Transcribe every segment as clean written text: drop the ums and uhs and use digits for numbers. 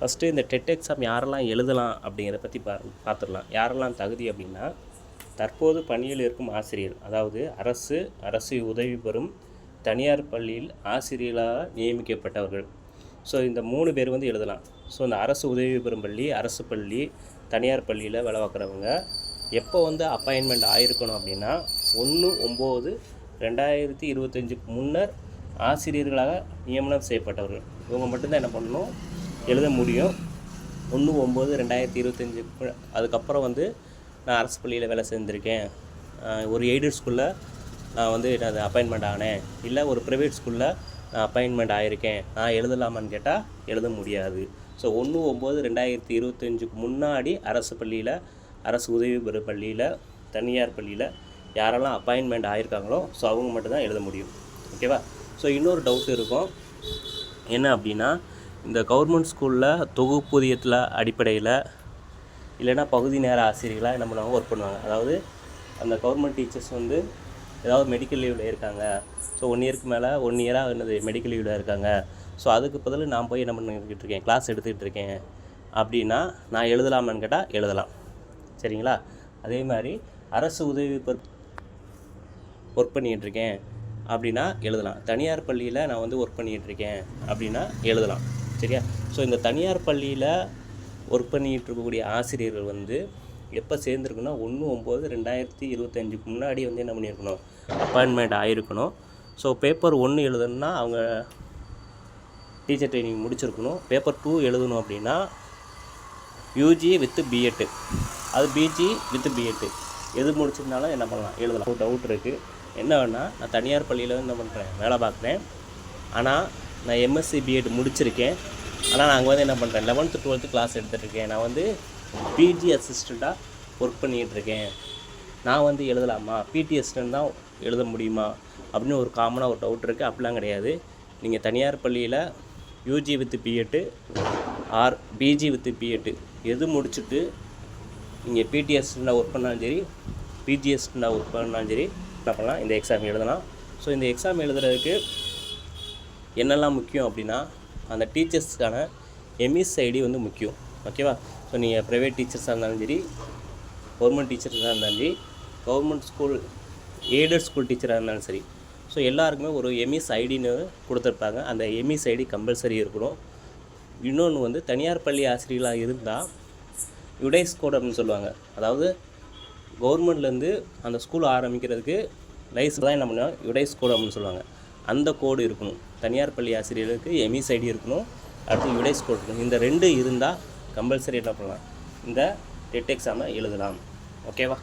First இந்த TET exam யாரெல்லாம் எழுதலாம் அப்படிங்கிறத பற்றி பார்த்துடலாம். யாரெல்லாம் தகுதி அப்படின்னா, தற்போது பணியில் இருக்கும் ஆசிரியர், அதாவது அரசு உதவி பெறும் தனியார் பள்ளியில் ஆசிரியர்களாக நியமிக்கப்பட்டவர்கள். ஸோ இந்த 3 பேர் வந்து எழுதலாம். ஸோ இந்த அரசு உதவி பெறும் பள்ளி, அரசு பள்ளி, தனியார் பள்ளியில் வேலை பார்க்குறவங்க எப்போ வந்து அப்பாயின்மெண்ட் ஆகிருக்கணும் அப்படின்னா 1/9/2025க்கு முன்னர் ஆசிரியர்களாக நியமனம் செய்யப்பட்டவர்கள். இவங்க மட்டும்தான் என்ன பண்ணணும், எழுத முடியும். 1/9/2025 அதுக்கப்புறம் வந்து நான் அரசு பள்ளியில் வேலை செஞ்சுருக்கேன், ஒரு எய்டட் ஸ்கூலில் நான் வந்து அது அப்பாயின்மெண்ட் ஆனேன், இல்லை ஒரு ப்ரைவேட் ஸ்கூலில் நான் அப்பாயின்மெண்ட் ஆகிருக்கேன், நான் எழுதலாமான்னு கேட்டால் எழுத முடியாது. ஸோ 1/9/2025க்கு முன்னாடி அரசு பள்ளியில், அரசு உதவி பெறும் பள்ளியில், தனியார் பள்ளியில் யாரெல்லாம் அப்பாயின்மெண்ட் ஆகிருக்காங்களோ ஸோ அவங்க மட்டும்தான் எழுத முடியும். ஓகேவா? ஸோ இன்னொரு டவுட் இருக்கும், என்ன அப்படின்னா, இந்த கவர்மெண்ட் ஸ்கூலில் தொகுப்பூதியத்தில் அடிப்படையில் இல்லைனா பகுதி நேர ஆசிரியர்களாக என்ன பண்ணுவாங்க, ஒர்க் பண்ணுவாங்க. அதாவது அந்த கவர்மெண்ட் டீச்சர்ஸ் வந்து ஏதாவது மெடிக்கல் லீவில் இருக்காங்க, ஸோ 1 இயருக்கு மேலே 1 இயராக என்னது மெடிக்கல் லீவில் இருக்காங்க, ஸோ அதுக்கு பதில் நான் போய் என்ன பண்ணிக்கிட்டு இருக்கேன், கிளாஸ் எடுத்துக்கிட்டு இருக்கேன் அப்படின்னா நான் எழுதலாமான்னு கேட்டால் எழுதலாம். சரிங்களா? அதே மாதிரி அரசு உதவி ஒர்க் பண்ணிக்கிட்டு இருக்கேன் அப்படின்னா எழுதலாம். தனியார் பள்ளியில் நான் வந்து ஒர்க் பண்ணிக்கிட்டு இருக்கேன் அப்படின்னா எழுதலாம். சரியா? ஸோ இந்த தனியார் பள்ளியில் ஒர்க் பண்ணிக்கிட்டு இருக்கக்கூடிய ஆசிரியர்கள் வந்து எப்போ சேர்ந்துருக்குன்னா 1/9/2025க்கு முன்னாடி வந்து என்ன பண்ணியிருக்கணும், அப்பாயின்மெண்ட் ஆகிருக்கணும். ஸோ பேப்பர் 1 எழுதணுன்னா அவங்க டீச்சர் ட்ரைனிங் முடிச்சிருக்கணும். பேப்பர் 2 எழுதணும் அப்படின்னா யூஜி வித் பிஎட்டு, அது பிஜி வித் பிஎட்டு எது முடிச்சிருந்தாலும் என்ன பண்ணலாம், எழுதலாம். ஒரு டவுட் இருக்குது, என்ன வேணால் நான் தனியார் பள்ளியில் என்ன பண்ணுறேன், வேலை பார்க்குறேன், ஆனால் நான் எம்எஸ்சி பிஎட் முடிச்சிருக்கேன், ஆனால் நான் அங்கே வந்து என்ன பண்ணுறேன், 11th 12th கிளாஸ் எடுத்துகிட்ருக்கேன், நான் வந்து பிஜி அசிஸ்டண்ட்டாக ஒர்க் பண்ணிகிட்ருக்கேன், நான் வந்து எழுதலாமா, பிடி அசிஸ்டண்ட் தான் எழுத முடியுமா அப்படின்னு ஒரு காமனாக ஒரு டவுட் இருக்குது. அப்படிலாம் கிடையாது. நீங்கள் தனியார் பள்ளியில் UG with BEd or PG with BEd எது முடிச்சுட்டு நீங்கள் பிடி அசிஸ்டண்ட்டாக ஒர்க் பண்ணாலும் சரி, பிஜி அசிஸ்டண்ட்டாக ஒர்க் பண்ணாலும் சரி என்ன பண்ணலாம், இந்த எக்ஸாம் எழுதலாம். ஸோ இந்த எக்ஸாம் எழுதுறதுக்கு என்னெல்லாம் முக்கியம் அப்படின்னா, அந்த டீச்சர்ஸ்க்கான எம்இஸ் ஐடி வந்து முக்கியம். ஓகேவா? ஸோ நீங்கள் ப்ரைவேட் டீச்சர்ஸாக இருந்தாலும் சரி, கவர்மெண்ட் டீச்சர்ஸாக இருந்தாலும் சரி, கவர்மெண்ட் ஸ்கூல் எய்டட் ஸ்கூல் டீச்சராக இருந்தாலும் சரி, ஸோ எல்லாருக்குமே ஒரு எம்இஸ் ஐடின்னு கொடுத்துருப்பாங்க. அந்த எம்இஸ் ஐடி கம்பல்சரி இருக்கணும். இன்னொன்று வந்து தனியார் பள்ளி ஆசிரியர்களாக இருந்தால் யுடைஸ் கோட் அப்படின்னு சொல்லுவாங்க. அதாவது கவர்மெண்ட்லேருந்து அந்த ஸ்கூல் ஆரம்பிக்கிறதுக்கு லைசன்ஸ் தான் என்ன பண்ணுவாங்க, யுடைஸ் கோட் அப்படின்னு சொல்லுவாங்க. அந்த கோடு இருக்கணும். தனியார் பள்ளி ஆசிரியர்களுக்கு எம்இஸ் ஐடி இருக்கணும், அடுத்து யுடைஸ் கோட் இருக்கணும். இந்த 2 இருந்தால் கம்பல்சரி என்ன பண்ணலாம், இந்த டெட் எக்ஸாமை எழுதலாம். ஓகேவா?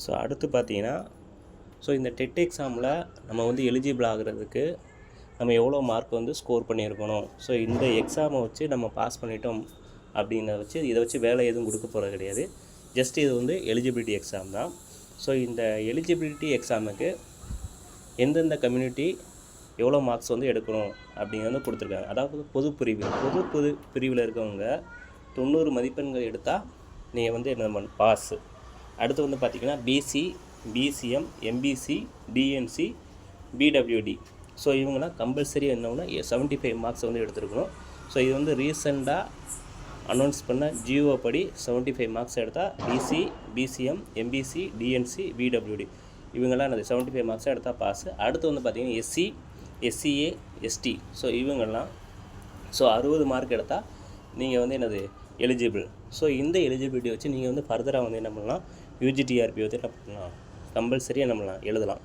ஸோ அடுத்து பார்த்தீங்கன்னா, ஸோ இந்த டெட் எக்ஸாமில் நம்ம வந்து எலிஜிபிள் ஆகிறதுக்கு நம்ம எவ்வளோ மார்க் வந்து ஸ்கோர் பண்ணியிருக்கணும். ஸோ இந்த எக்ஸாமை வச்சு நம்ம பாஸ் பண்ணிட்டோம் அப்படின்றத வச்சு இதை வச்சு வேலை எதுவும் கொடுக்க போகிறது கிடையாது. ஜஸ்ட் இது வந்து எலிஜிபிலிட்டி எக்ஸாம் தான். ஸோ இந்த எலிஜிபிலிட்டி எக்ஸாமுக்கு எந்தெந்த கம்யூனிட்டி எவ்வளோ மார்க்ஸ் வந்து எடுக்கணும் அப்படிங்கிறது கொடுத்துருக்காங்க. அதாவது பொது பிரிவில் இருக்கவங்க 90 மதிப்பெண்கள் எடுத்தால் நீங்கள் வந்து என்ன பாஸு. அடுத்து வந்து பார்த்திங்கன்னா BC, BCM, MBC, DNC, PWD, so இவங்களாம் கம்பல்சரி என்னன்னா 75 மார்க்ஸ் வந்து எடுத்துருக்கணும். ஸோ இது வந்து ரீசெண்டாக அனௌன்ஸ் பண்ண ஜிஓ படி 75 மார்க்ஸ் எடுத்தால் BC, BCM, MBC, DNC, PWD இவங்கெல்லாம் என்னது 75 மார்க்ஸ் எடுத்தால் பாஸு. அடுத்து வந்து பார்த்திங்கன்னா எஸ்சி, எஸ்சிஏ, எஸ்டி, ஸோ இவங்கெல்லாம் 60 மார்க் எடுத்தால் நீங்கள் வந்து என்னது எலிஜிபிள். ஸோ இந்த எலிஜிபிலிட்டி வச்சு நீங்கள் வந்து ஃபர்தராக வந்து என்ன பண்ணலாம், யூஜிடிஆர்பி வந்து என்ன பண்ணலாம், கம்பல்சரியாக என்ன பண்ணலாம், எழுதலாம்.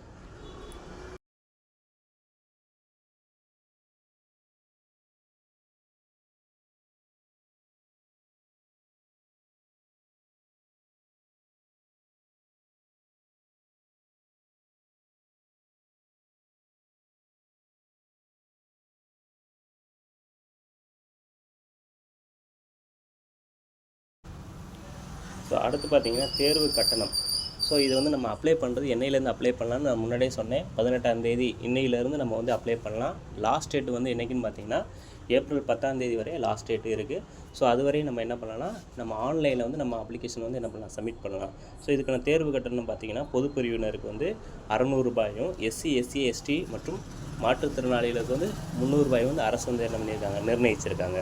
ஸோ அடுத்து பார்த்திங்கன்னா தேர்வு கட்டணம். ஸோ இது வந்து நம்ம அப்ளை பண்ணுறது என்னையிலேருந்து அப்ளை பண்ணலான்னு நான் முன்னாடியே சொன்னேன். 18ஆம் தேதி இன்னையிலேருந்து நம்ம வந்து அப்ளை பண்ணலாம். லாஸ்ட் டேட் வந்து என்றைக்குன்னு பார்த்தீங்கன்னா ஏப்ரல் 10ஆம் தேதி வரை லாஸ்ட் டேட் இருக்குது. ஸோ அது வரையும் நம்ம என்ன பண்ணலாம்னா நம்ம ஆன்லைனில் வந்து நம்ம அப்ளிகேஷன் வந்து என்ன பண்ணலாம், சப்மிட் பண்ணலாம். ஸோ இதுக்கான தேர்வு கட்டணம் பார்த்தீங்கன்னா பொது பிரிவினருக்கு வந்து ₹600, எஸ்சி, எஸ்சி, எஸ்டி மற்றும் மாற்றுத்திறனாளிகளுக்கு வந்து ₹300 வந்து அரசு வந்து என்ன பண்ணியிருக்காங்க, நிர்ணயிச்சிருக்காங்க.